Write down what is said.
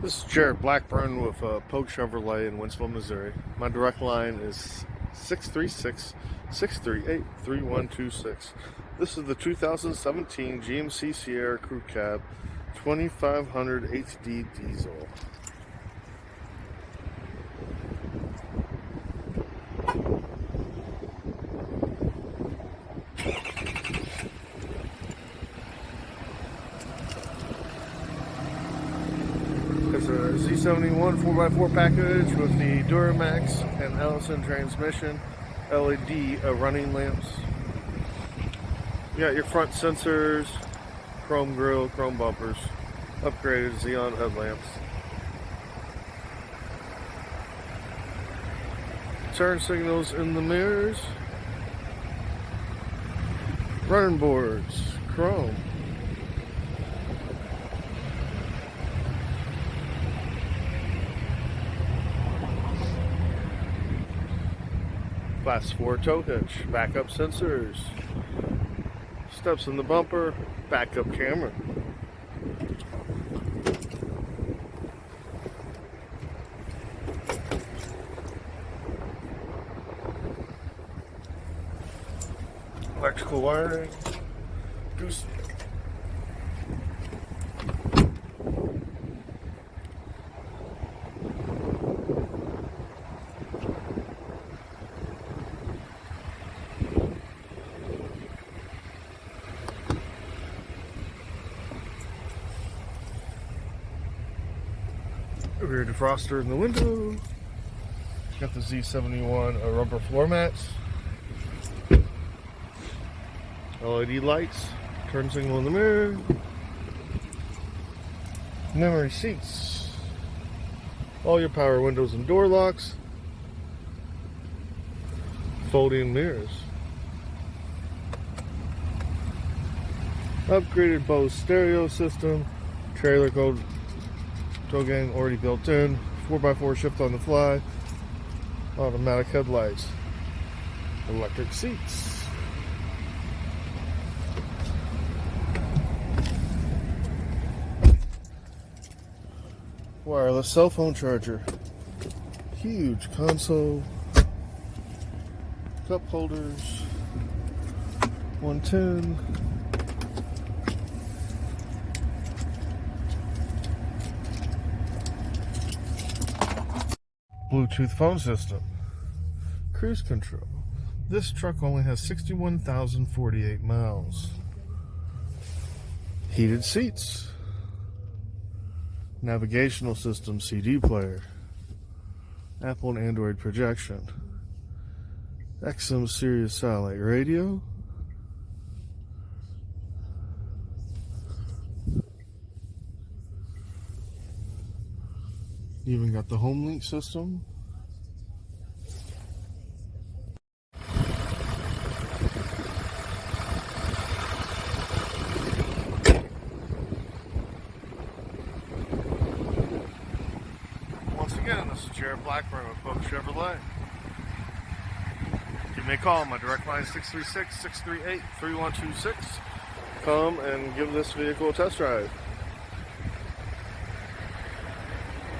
This is Jared Blackburn with Poage Chevrolet in Wentzville, Missouri. My direct line is 636-638-3126. This is the 2017 GMC Sierra Crew Cab 2500 HD diesel. It's a Z71 4x4 package with the Duramax and Allison transmission, LED running lamps. You got your front sensors, chrome grille, chrome bumpers, upgraded xenon headlamps. Turn signals in the mirrors. Running boards, chrome. Class 4 tow hitch, backup sensors, steps in the bumper, backup camera. Electrical wiring, goose. Rear defroster in the window. Got the Z71 rubber floor mats. LED lights. Turn signal in the mirror. Memory seats. All your power windows and door locks. Folding mirrors. Upgraded Bose stereo system. Trailer code tow gang already built in, 4x4 shift on the fly, automatic headlights, electric seats. Wireless cell phone charger, huge console, cup holders, 110. Bluetooth phone system, cruise control. This truck only has 61,048 miles. Heated seats, navigational system, CD player, Apple and Android projection, XM Sirius satellite radio, you even got the home link system. Once again, this is Jared Blackburn with Poage Chevrolet. Give me a call. My direct line is 636-638-3126. Come and give this vehicle a test drive.